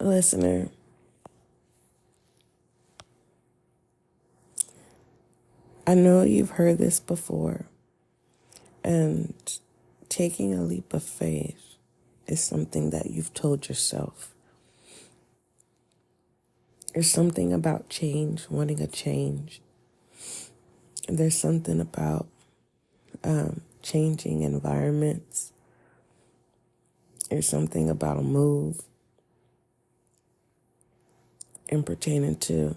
Listener, I know you've heard this before, and taking a leap of faith is something that you've told yourself. There's something about change, wanting a change. There's something about changing environments. There's something about a move and pertaining to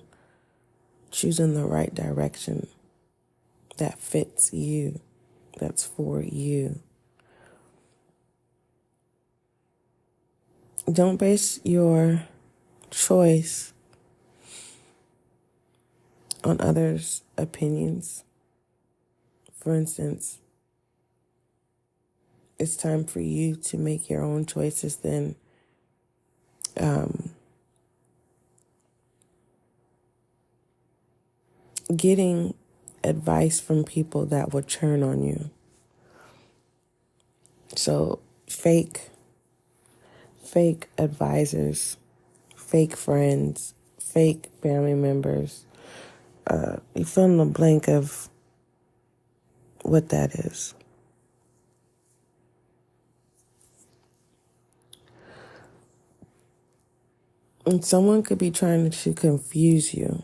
choosing the right direction that fits you, that's for you. Don't base your choice on others' opinions. For instance, it's time for you to make your own choices then. Getting advice from people that will turn on you. So fake advisors, fake friends, fake family members. You fill in the blank of what that is. And someone could be trying to confuse you,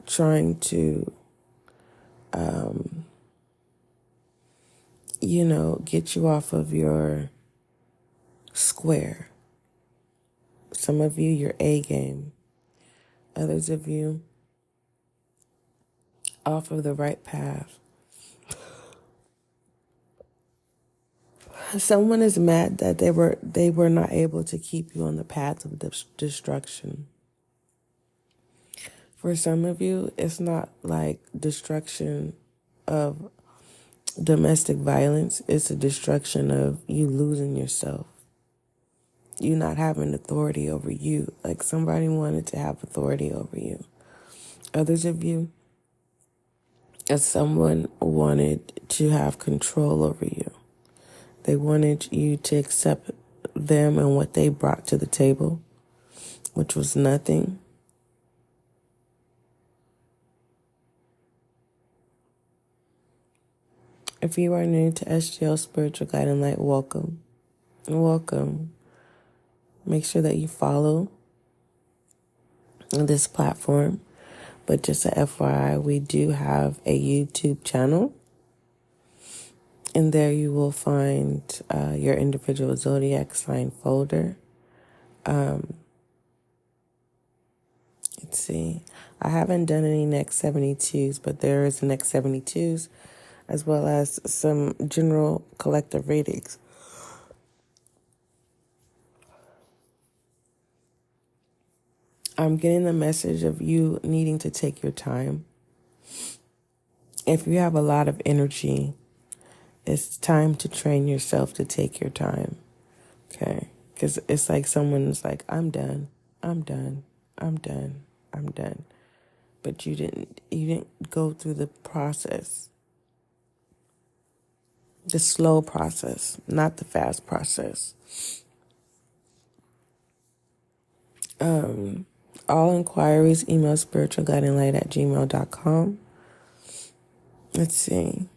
trying to, get you off of your square. Some of you, your A game. Others of you, off of the right path. Someone is mad that they were not able to keep you on the path of destruction. For some of you, it's not like destruction of domestic violence. It's a destruction of you losing yourself. You not having authority over you. Like somebody wanted to have authority over you. Others of you, as someone wanted to have control over you. They wanted you to accept them and what they brought to the table, which was nothing. If you are new to SGL Spiritual Guide and Light, welcome. Welcome. Make sure that you follow this platform. But just a FYI, we do have a YouTube channel. And there you will find your individual Zodiac sign folder. Let's see. I haven't done any next 72s, but there is next 72s, as well as some general collective readings. I'm getting the message of you needing to take your time. If you have a lot of energy, it's time to train yourself to take your time. Okay? Because it's like someone's like, I'm done. But you didn't go through the process. The slow process, not the fast process. All inquiries, email spiritualguidinglight@gmail.com. Let's see.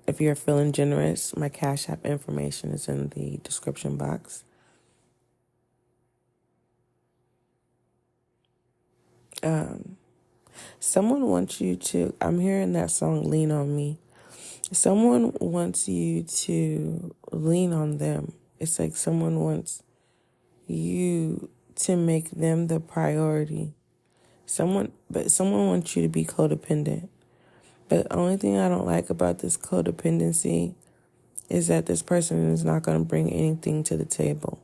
If you're feeling generous, my CashApp information is in the description box. Someone wants you to, I'm hearing that song, Lean on Me. Someone wants you to lean on them. It's like someone wants you to make them the priority. Someone wants you to be codependent. But the only thing I don't like about this codependency is that this person is not going to bring anything to the table.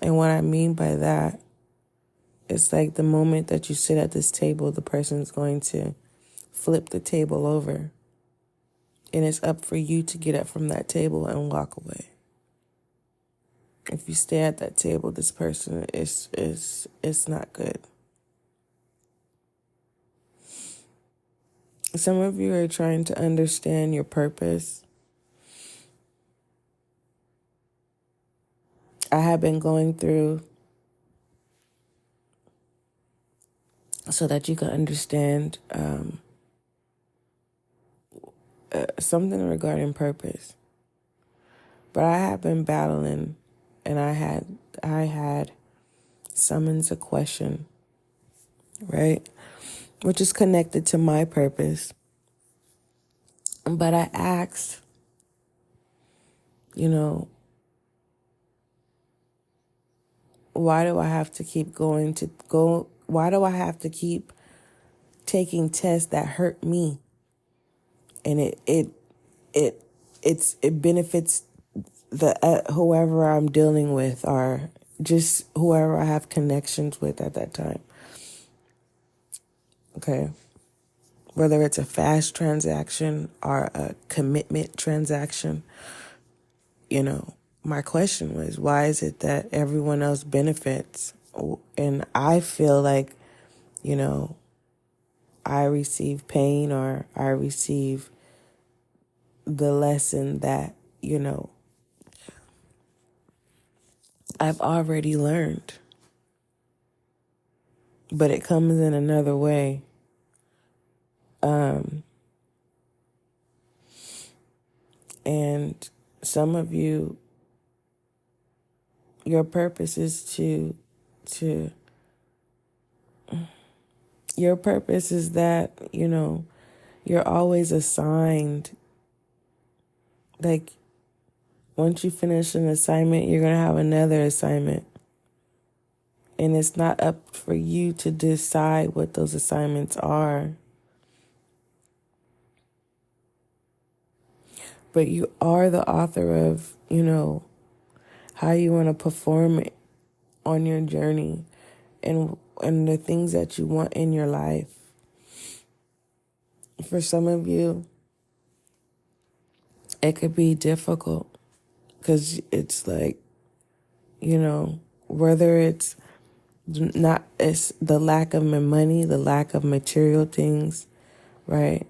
And what I mean by that, it's like the moment that you sit at this table, the person is going to flip the table over. And it's up for you to get up from that table and walk away. If you stay at that table, this person is not good. Some of you are trying to understand your purpose. I have been going through so that you can understand something regarding purpose. But I have been battling, and I had summons a question, right? Which is connected to my purpose. But I asked, why do I have to keep why do I have to keep taking tests that hurt me? And it benefits the whoever I'm dealing with, or just whoever I have connections with at that time. Okay. Whether it's a fast transaction or a commitment transaction, my question was, why is it that everyone else benefits? And I feel like, I receive pain, or I receive the lesson that, I've already learned. But it comes in another way. And some of you, your purpose is your purpose is that, you're always assigned. Like, once you finish an assignment, you're going to have another assignment. And it's not up for you to decide what those assignments are. But you are the author of, how you want to perform it on your journey, and the things that you want in your life. For some of you, it could be difficult because it's like, whether it's the lack of money, the lack of material things, right?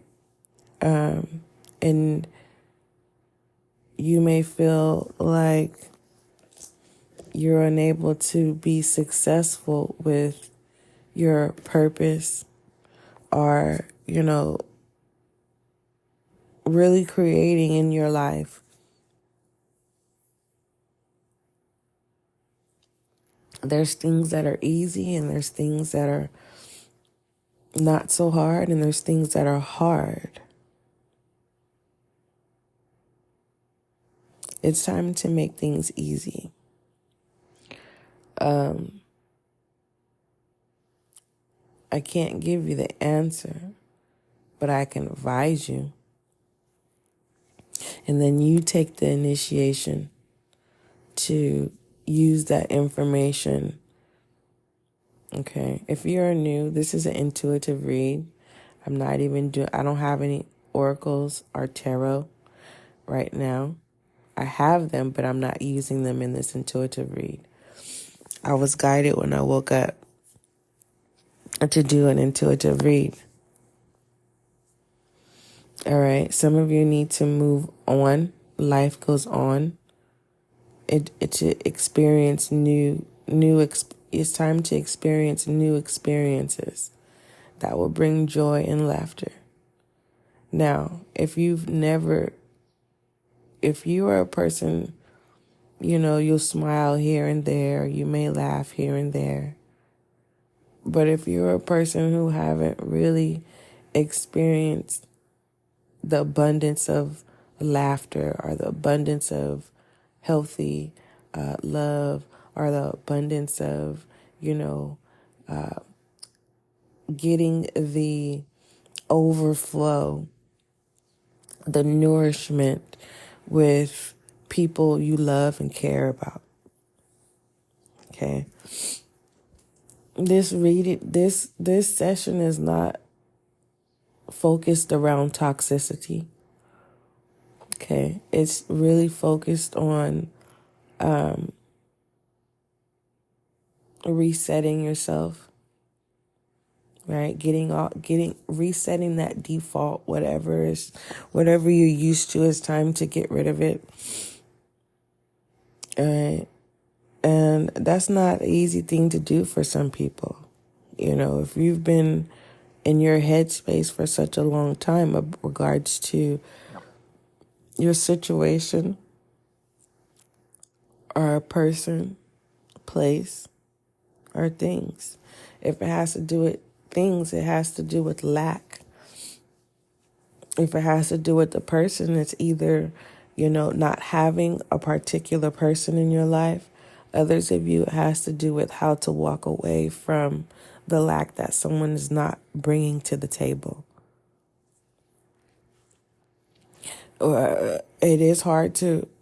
And you may feel like you're unable to be successful with your purpose, or, really creating in your life. There's things that are easy, and there's things that are not so hard, and there's things that are hard. It's time to make things easy. I can't give you the answer, but I can advise you. And then you take the initiation to use that information. Okay. If you're new, this is an intuitive read. I don't have any oracles or tarot right now. I have them, but I'm not using them in this intuitive read. I was guided when I woke up to do an intuitive read. All right. Some of you need to move on. Life goes on. It's to experience it's time to experience new experiences that will bring joy and laughter. Now, if you are a person, you'll smile here and there, you may laugh here and there. But if you're a person who haven't really experienced the abundance of laughter, or the abundance of healthy love, or the abundance of, getting the overflow, the nourishment with people you love and care about. Okay. This session is not focused around toxicity. Okay. It's really focused on resetting yourself, right? Resetting that default, whatever you're used to, it's time to get rid of it. All right. And that's not an easy thing to do for some people. You know, if you've been in your headspace for such a long time of regards to your situation or a person, place, or things. If it has to do with things, it has to do with lack. If it has to do with the person, it's either, not having a particular person in your life. Others of you, it has to do with how to walk away from the lack that someone is not bringing to the table. Or it is hard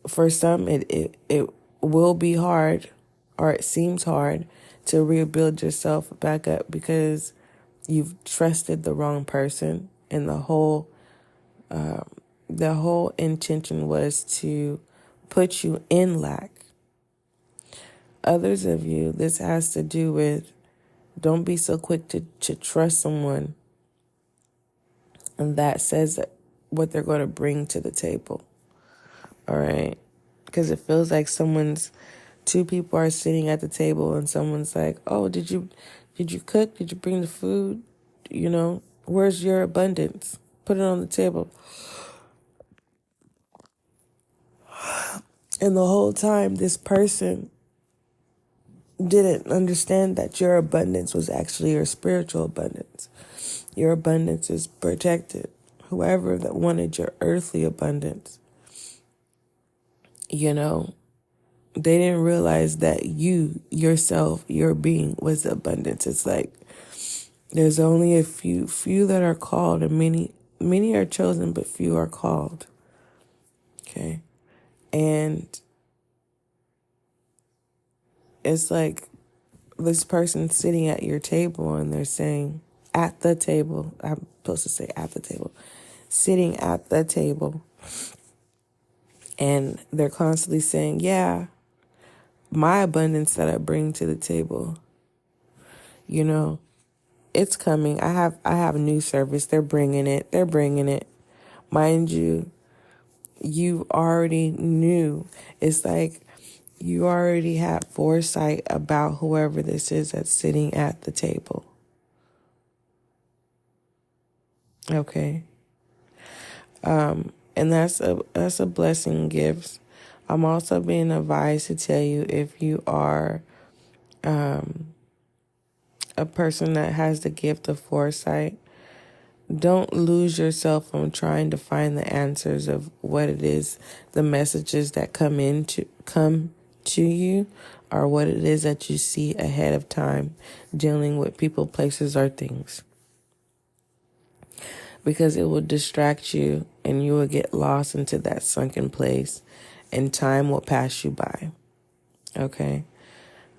for some, it will be hard, or it seems hard to rebuild yourself back up because you've trusted the wrong person, and the whole intention was to put you in lack. Others of you, this has to do with, don't be so quick to trust someone and that says what they're going to bring to the table. All right? Because it feels like two people are sitting at the table and someone's like, oh, did you cook? Did you bring the food? Where's your abundance? Put it on the table. And the whole time, this person didn't understand that your abundance was actually your spiritual abundance. Your abundance is protected. Whoever that wanted your earthly abundance, they didn't realize that you, yourself, your being was abundance. It's like there's only a few that are called, and many are chosen, but few are called. Okay. And it's like this person sitting at your table and they're saying, at the table, I'm supposed to say at the table, sitting at the table, and they're constantly saying, yeah, my abundance that I bring to the table, it's coming. I have a new service. They're bringing it. Mind you, you already knew. It's like you already had foresight about whoever this is that's sitting at the table. Okay. And that's a blessing gifts. I'm also being advised to tell you, if you are a person that has the gift of foresight, don't lose yourself on trying to find the answers of what it is, the messages that come to you, or what it is that you see ahead of time dealing with people, places, or things. Because it will distract you and you will get lost into that sunken place and time will pass you by. Okay?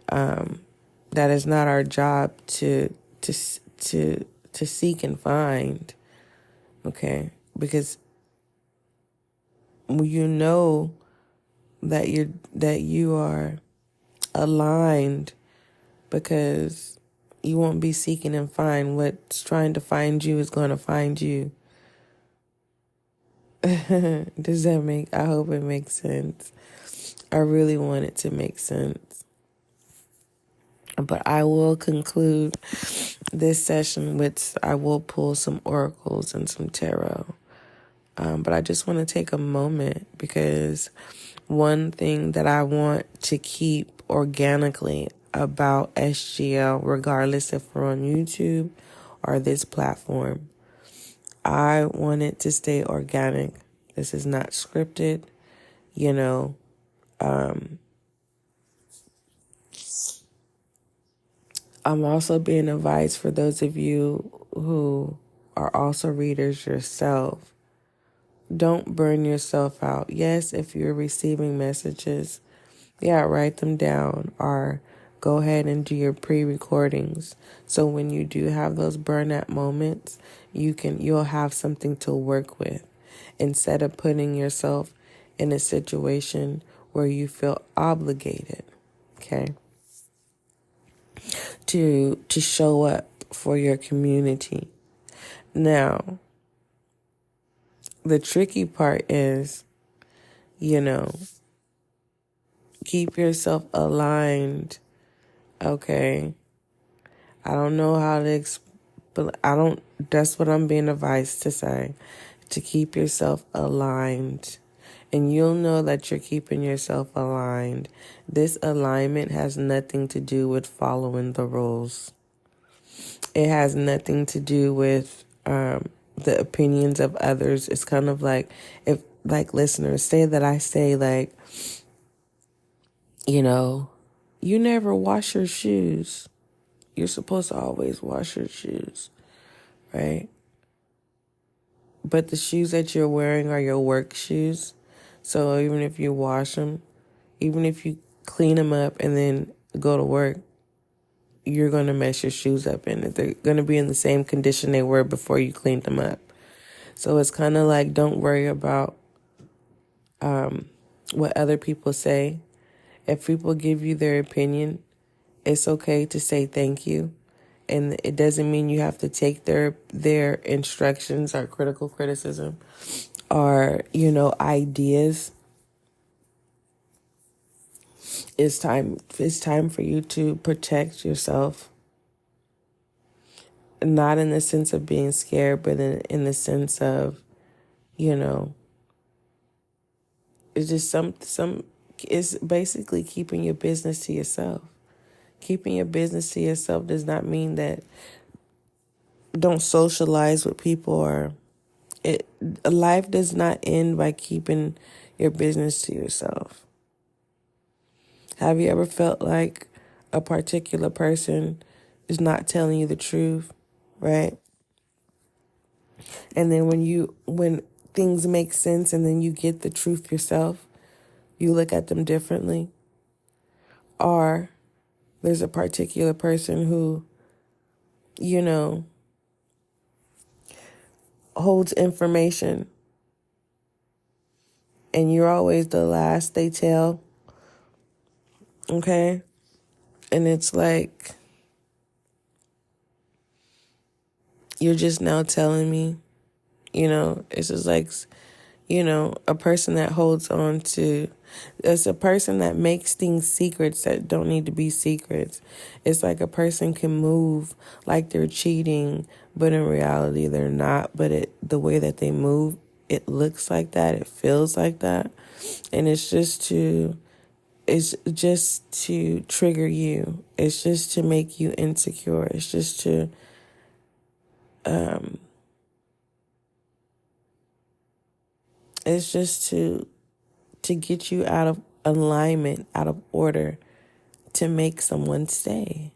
That is not our job to seek and find. Okay? Because you know that you are aligned, because you won't be seeking and find. What's trying to find you is going to find you. Does that I hope it makes sense. I really want it to make sense. But I will conclude this session with, I will pull some oracles and some tarot. But I just want to take a moment, because one thing that I want to keep organically about SGL, regardless if we're on YouTube or this platform, I want it to stay organic. This is not scripted, I'm also being advised, for those of you who are also readers yourself, don't burn yourself out. Yes, if you're receiving messages, write them down, or go ahead and do your pre-recordings. So when you do have those burnout moments, you'll have something to work with, instead of putting yourself in a situation where you feel obligated, okay, to show up for your community. Now, the tricky part is, Keep yourself aligned, okay? I don't know how to that's what I'm being advised to say. To keep yourself aligned. And you'll know that you're keeping yourself aligned. This alignment has nothing to do with following the rules. It has nothing to do with the opinions of others. It's kind of like, if, like, listeners, say that I say, like, you never wash your shoes. You're supposed to always wash your shoes, right? But the shoes that you're wearing are your work shoes. So even if you wash them, even if you clean them up and then go to work, you're going to mess your shoes up in it. They're going to be in the same condition they were before you cleaned them up. So it's kind of like, don't worry about what other people say. If people give you their opinion, it's okay to say thank you. And it doesn't mean you have to take their instructions or critical criticism or, ideas. It's time for you to protect yourself. Not in the sense of being scared, but in the sense of, it's just it's basically keeping your business to yourself. Keeping your business to yourself does not mean that don't socialize with people, or life does not end by keeping your business to yourself. Have you ever felt like a particular person is not telling you the truth, right? And then when things make sense and then you get the truth yourself, you look at them differently? Or there's a particular person who, holds information and you're always the last they tell, okay? And it's like, you're just now telling me, it's just like, a person that holds on to, it's a person that makes things secrets that don't need to be secrets. It's like a person can move like they're cheating, but in reality they're not. But the way that they move, it looks like that, it feels like that. And it's just to trigger you. It's just to make you insecure. It's just to to get you out of alignment, out of order, to make someone stay.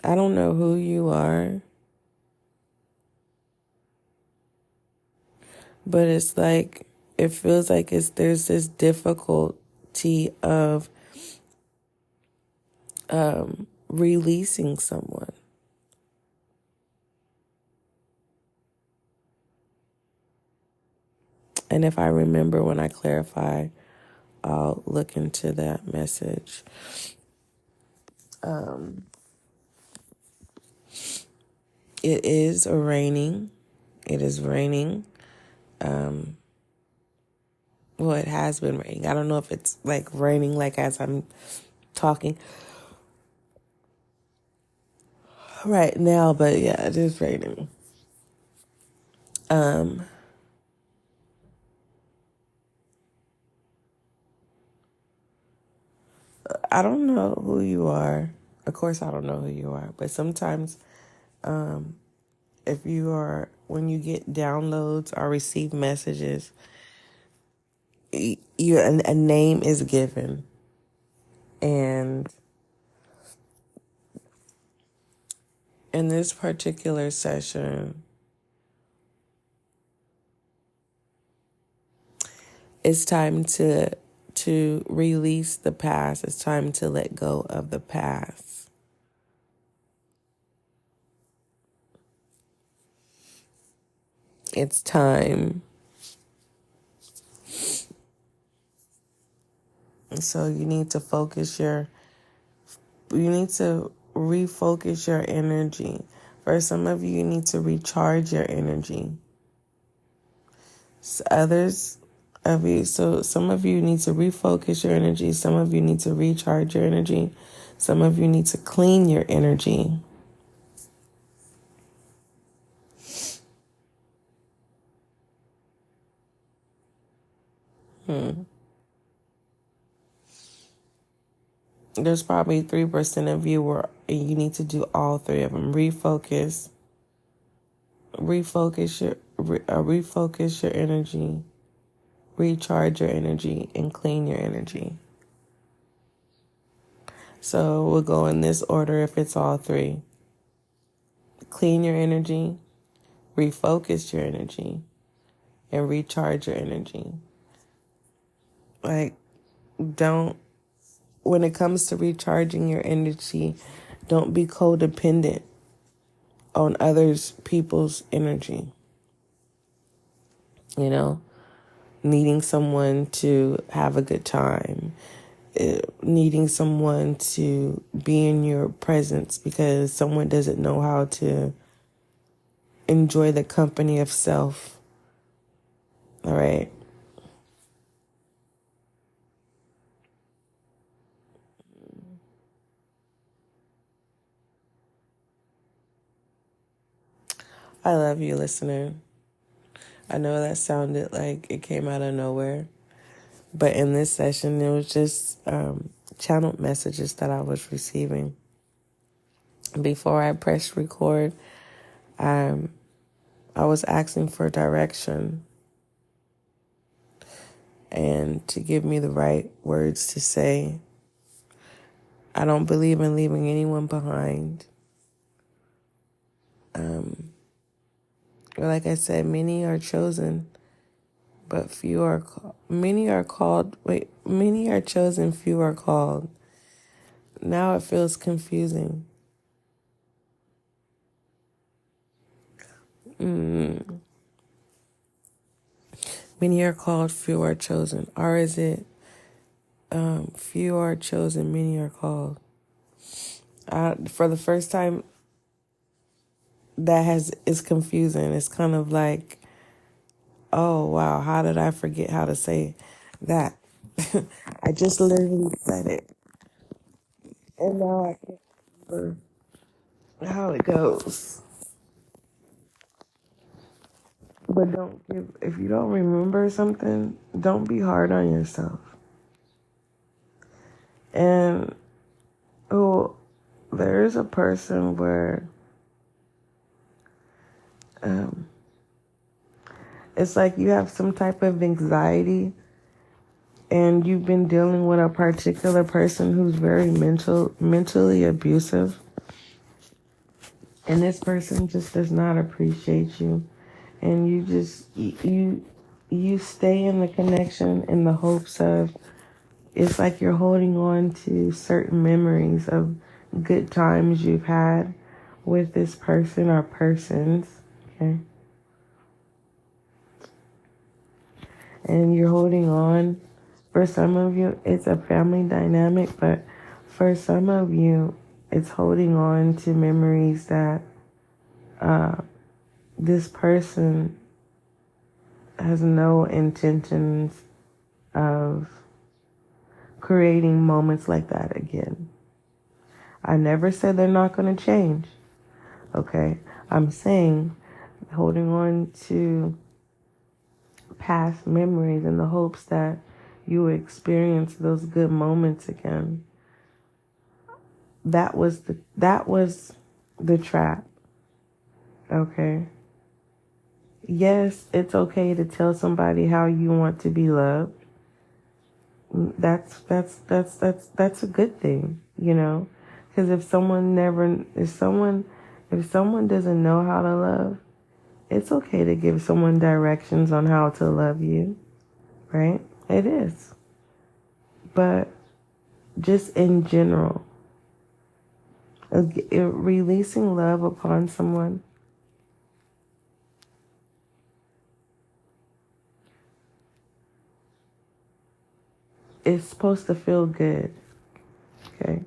I don't know who you are, but it's like, it feels like there's this difficulty of releasing someone. And if I remember when I clarify, I'll look into that message. It is raining. It is raining. Well, it has been raining. I don't know if it's like raining like as I'm talking right now, but yeah, it is raining. I don't know who you are. Of course, I don't know who you are, but sometimes, when you get downloads or receive messages, a name is given, and in this particular session, it's time to release the past. It's time to let go of the past. It's time. So you need to refocus your energy. For some of you need to recharge your energy. Others, of you. So some of you need to refocus your energy. Some of you need to recharge your energy. Some of you need to clean your energy. There's probably 3% of you where you need to do all three of them. Refocus your energy, recharge your energy, and clean your energy. So we'll go in this order if it's all three. Clean your energy, refocus your energy, and recharge your energy. Like, when it comes to recharging your energy, don't be codependent on people's energy. You know, needing someone to have a good time, needing someone to be in your presence because someone doesn't know how to enjoy the company of self. All right. I love you, listener. I know that sounded like it came out of nowhere, but in this session, it was just channeled messages that I was receiving. Before I pressed record, I was asking for direction and to give me the right words to say. I don't believe in leaving anyone behind. Like I said, many are chosen, but few are many are called. Wait, many are chosen, few are called. Now it feels confusing. Many are called, few are chosen. Or is it few are chosen, many are called? For the first time, is confusing. It's kind of like, oh wow, how did I forget how to say that? I just literally said it, and now I can't remember how it goes. But if you don't remember something, don't be hard on yourself. And there is a person where it's like you have some type of anxiety and you've been dealing with a particular person who's very mentally abusive. And this person just does not appreciate you. And you stay in the connection in the hopes of, it's like you're holding on to certain memories of good times you've had with this person or persons, okay? And you're holding on. For some of you, it's a family dynamic, but for some of you, it's holding on to memories that this person has no intentions of creating moments like that again. I never said they're not going to change, okay? I'm saying holding on to past memories in the hopes that you will experience those good moments again. That was the trap, okay? Yes, it's okay to tell somebody how you want to be loved. That's a good thing, you know? Because if someone doesn't know how to love, it's okay to give someone directions on how to love you, right? It is. But just in general, releasing love upon someone is supposed to feel good, okay?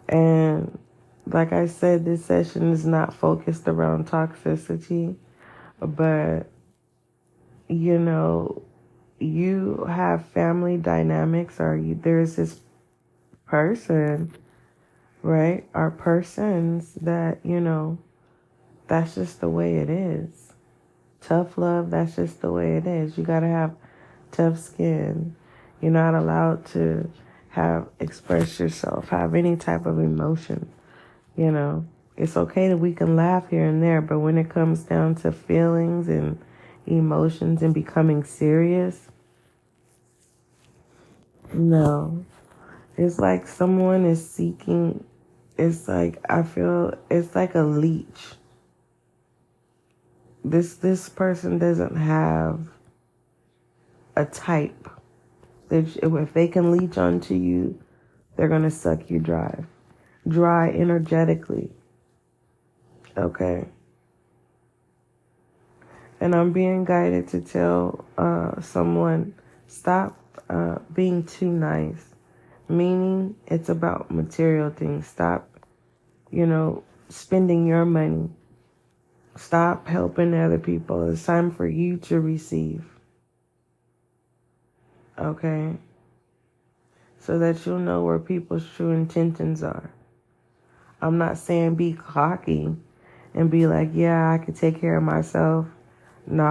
And like I said, this session is not focused around toxicity, but, you know, you have family dynamics, or there's this person, right? Or persons that, that's just the way it is. Tough love, that's just the way it is. You gotta have tough skin. You're not allowed to express yourself, have any type of emotion, It's okay that we can laugh here and there, but when it comes down to feelings and emotions and becoming serious, no. It's like someone is seeking, I feel it's like a leech. This person doesn't have a type. If they can leech onto you, they're going to suck you dry energetically. Okay. And I'm being guided to tell someone, stop being too nice. Meaning it's about material things. Stop, spending your money. Stop helping other people. It's time for you to receive. Okay? So that you'll know where people's true intentions are. I'm not saying be cocky and be like, yeah, I can take care of myself. No,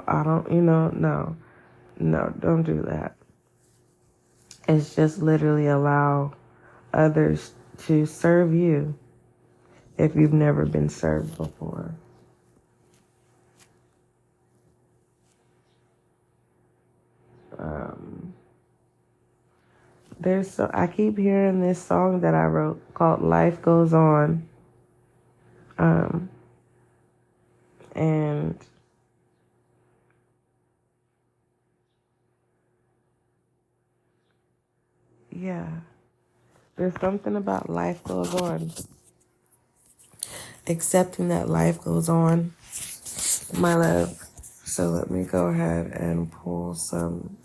I don't, no. No, don't do that. It's just literally allow others to serve you if you've never been served before. I keep hearing this song that I wrote called Life Goes On. And yeah, there's something about life goes on. Accepting that life goes on, my love. So let me go ahead and pull some,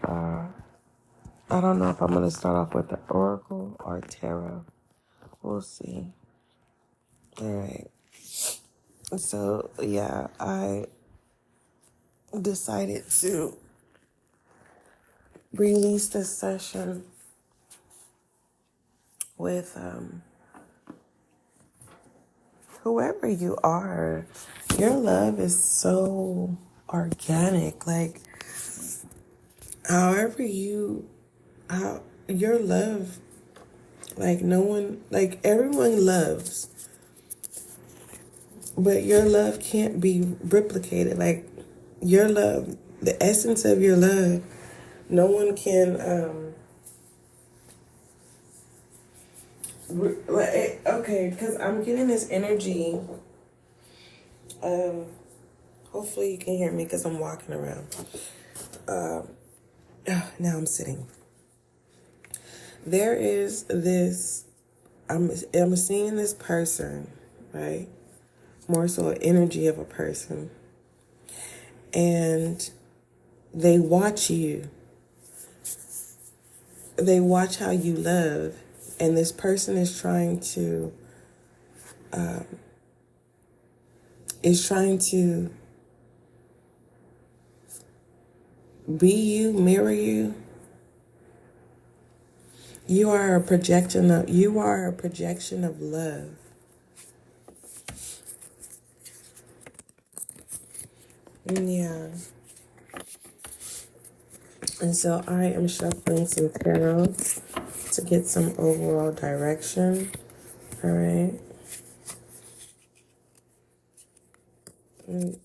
I don't know if I'm going to start off with the Oracle or Tarot. We'll see. All right. So, yeah, I decided to release this session with whoever you are. Your love is so organic. Like, your love, like everyone loves, but your love can't be replicated. Like, your love, the essence of your love, no one can, okay, because I'm getting this energy, hopefully you can hear me because I'm walking around. Now I'm sitting. There is this, I'm seeing this person, right? More so an energy of a person. And they watch you. They watch how you love. And this person is trying to be you, mirror you. You are a projection of love. Yeah. And so I am shuffling some tarot to get some overall direction. All right. And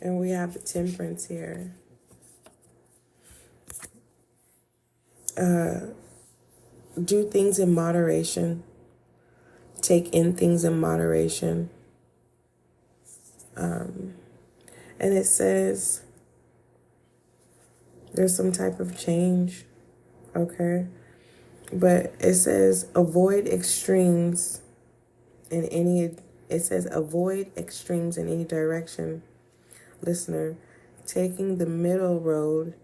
we have the Temperance here. Do things in moderation. Take in things in moderation. And it says there's some type of change, okay? But it says avoid extremes in any direction. Listener, taking the middle road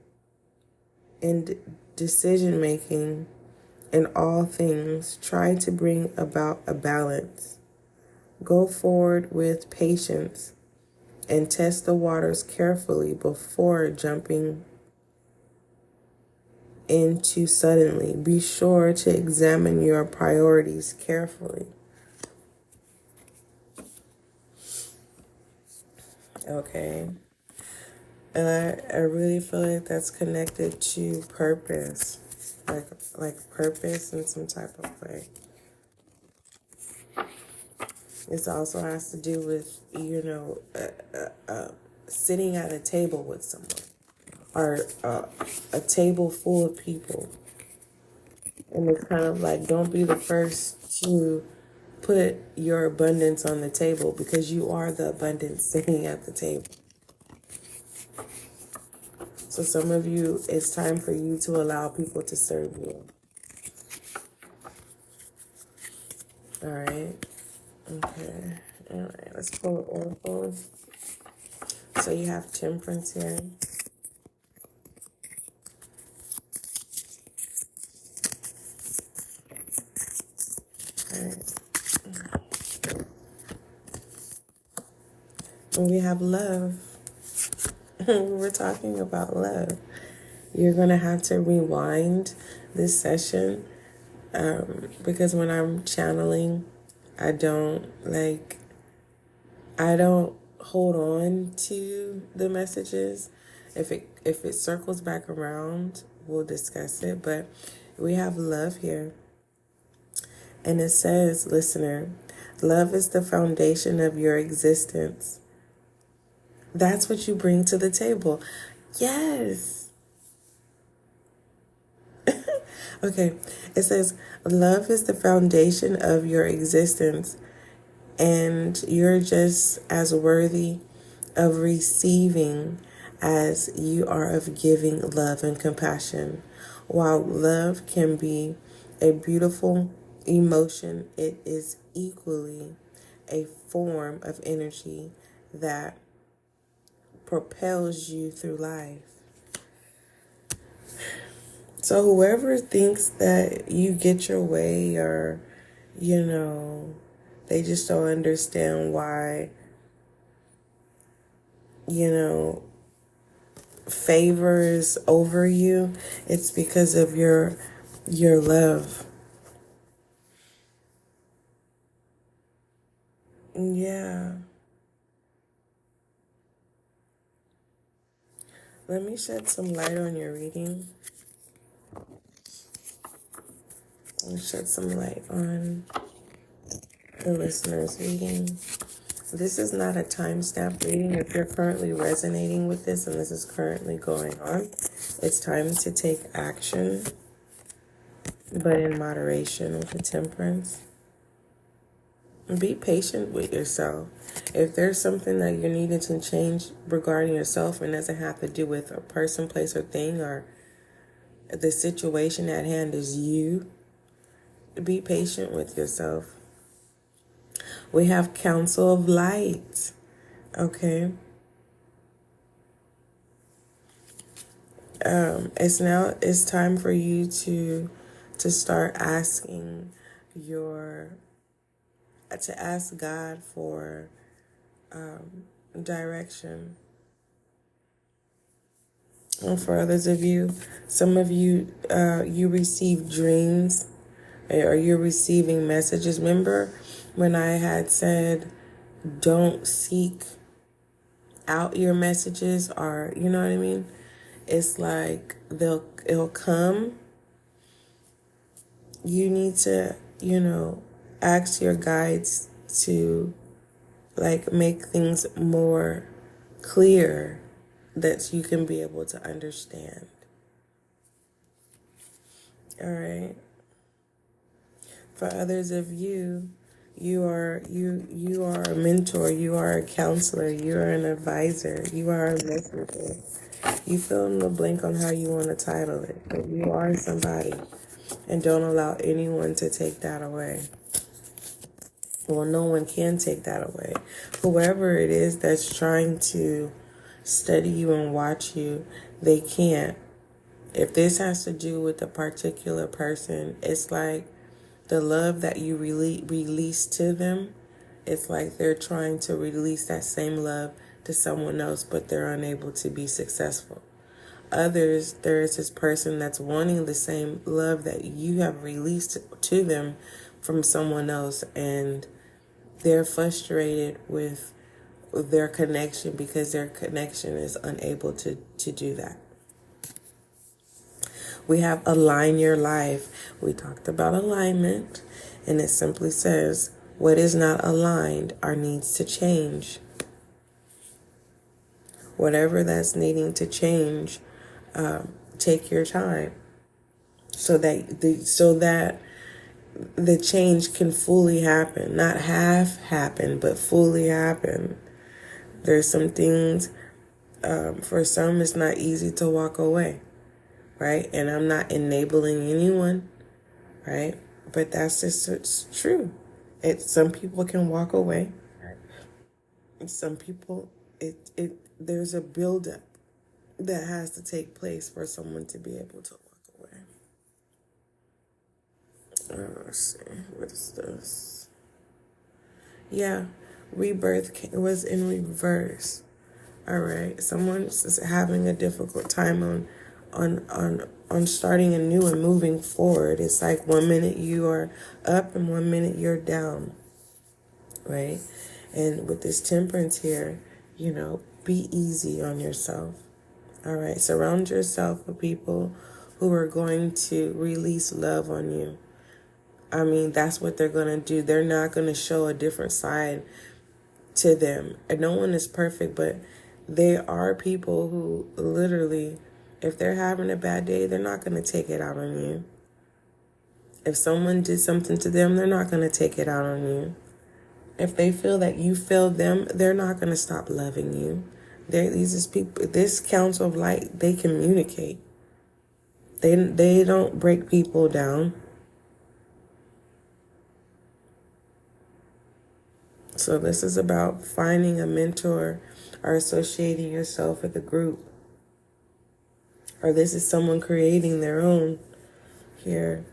in decision making in all things, try to bring about a balance. Go forward with patience and test the waters carefully before jumping in too suddenly. Be sure to examine your priorities carefully. Okay. And I really feel like that's connected to purpose. Like purpose in some type of way. This also has to do with, sitting at a table with someone, or a table full of people. And it's kind of like, don't be the first to put your abundance on the table, because you are the abundance sitting at the table. So some of you, it's time for you to allow people to serve you. All right. Okay. All right. Let's pull Oracle. So you have Temperance here. All right. And we have Love. We're talking about love. You're going to have to rewind this session, because when I'm channeling, I don't hold on to the messages. If it circles back around, we'll discuss it. But we have Love here. And it says, listener, love is the foundation of your existence. That's what you bring to the table. Yes. Okay. It says, love is the foundation of your existence, and you're just as worthy of receiving as you are of giving love and compassion. While love can be a beautiful emotion, it is equally a form of energy that propels you through life. So whoever thinks that you get your way, or, they just don't understand why, favor is over you, it's because of your love. Yeah. Let me shed some light on your reading. Let me shed some light on the listener's reading. This is not a timestamp reading. If you're currently resonating with this and this is currently going on, it's time to take action, but in moderation, with the Temperance. Be patient with yourself. If there's something that you're needing to change regarding yourself, and doesn't have to do with a person, place, or thing, or the situation at hand is you, be patient with yourself. We have Council of Light. Okay. It's time for you to start asking to ask God for direction. And for others of you, some of you, you receive dreams, or you're receiving messages. Remember when I had said, don't seek out your messages, or, you know what I mean? It's like it'll come. You need to, ask your guides to make things more clear that you can be able to understand. All right. For others of you, you are a mentor, you are a counselor, you are an advisor, you are a messenger. You fill in the blank on how you want to title it, but you are somebody, and don't allow anyone to take that away. Well, no one can take that away. Whoever it is that's trying to study you and watch you, they can't. If this has to do with a particular person, it's like the love that you release to them it's like they're trying to release that same love to someone else, but they're unable to be successful. Others, there is this person that's wanting the same love that you have released to them from someone else, and they're frustrated with their connection because their connection is unable to do that. We have align your life. We talked about alignment, and it simply says, what is not aligned or needs to change. Whatever that's needing to change, take your time so that the change can fully happen. Not half happen, but fully happen. There's some things, for some it's not easy to walk away, right? And I'm not enabling anyone, right? But that's just, it's true. Some people can walk away. And some people, there's a buildup that has to take place for someone to be able to walk away. Let's see, what is this? Yeah, rebirth was in reverse. All right, someone's having a difficult time on starting anew and moving forward. It's like 1 minute you are up and 1 minute you're down, right? And with this temperance here, be easy on yourself. All right, surround yourself with people who are going to release love on you. I mean, that's what they're going to do. They're not going to show a different side to them. And no one is perfect, but there are people who literally, if they're having a bad day, they're not going to take it out on you. If someone did something to them, they're not going to take it out on you. If they feel that you failed them, they're not going to stop loving you. These people, this council of light, they communicate. They don't break people down. So this is about finding a mentor or associating yourself with a group. Or this is someone creating their own here.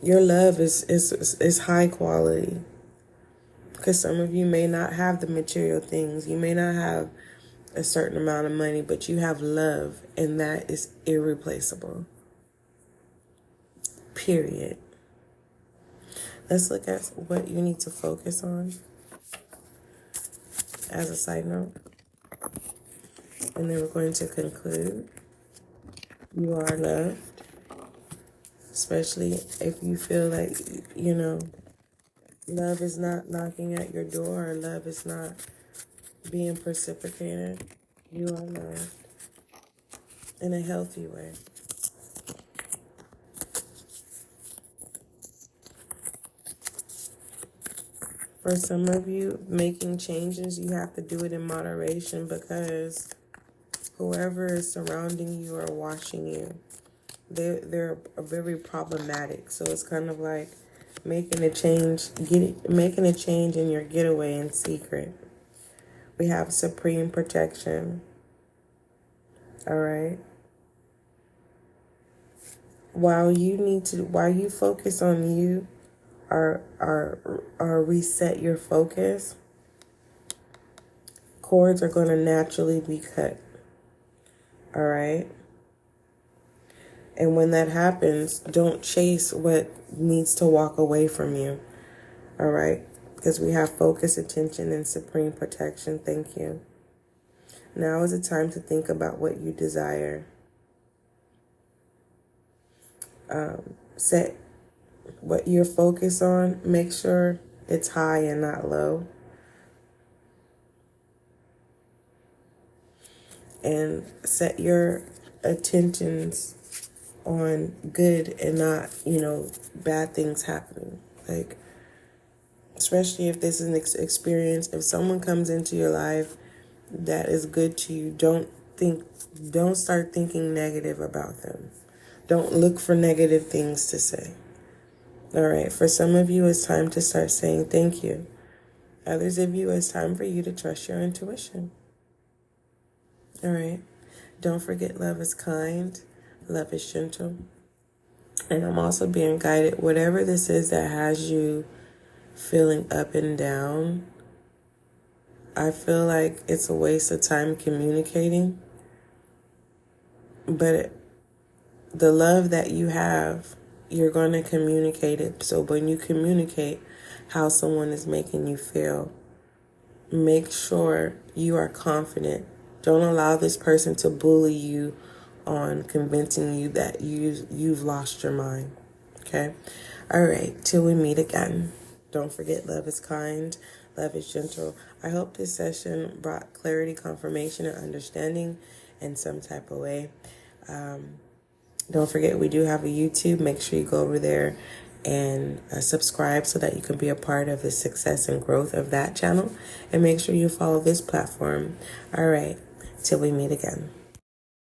Your love is high quality. Because some of you may not have the material things. You may not have a certain amount of money, but you have love, and that is irreplaceable. Period. Let's look at what you need to focus on as a side note. And then we're going to conclude. You are loved. Especially if you feel like, love is not knocking at your door, or love is not being reciprocated. You are loved in a healthy way. For some of you, making changes, you have to do it in moderation, because whoever is surrounding you or watching you, they're very problematic. So it's kind of like making a change in your getaway in secret. We have supreme protection. All right. While you focus on you, or reset your focus, cords are going to naturally be cut. All right. And when that happens, don't chase what needs to walk away from you. All right. Because we have focus, attention, and supreme protection. Thank you. Now is the time to think about what you desire. Set what you're focused on. Make sure it's high and not low. And set your attentions on good and not, bad things happening. Like, especially if this is an experience, if someone comes into your life that is good to you, don't start thinking negative about them. Don't look for negative things to say. All right, for some of you, it's time to start saying thank you. Others of you, it's time for you to trust your intuition. All right, don't forget, love is kind, love is gentle. And I'm also being guided, whatever this is that has you feeling up and down, I feel like it's a waste of time communicating. But the love that you have, you're going to communicate it. So when you communicate how someone is making you feel, make sure you are confident. Don't allow this person to bully you on convincing you that you've lost your mind. Okay? All right, till we meet again. Don't forget, love is kind, love is gentle. I hope this session brought clarity, confirmation, and understanding in some type of way. Don't forget, we do have a YouTube. Make sure you go over there and subscribe so that you can be a part of the success and growth of that channel. And make sure you follow this platform. All right, till we meet again.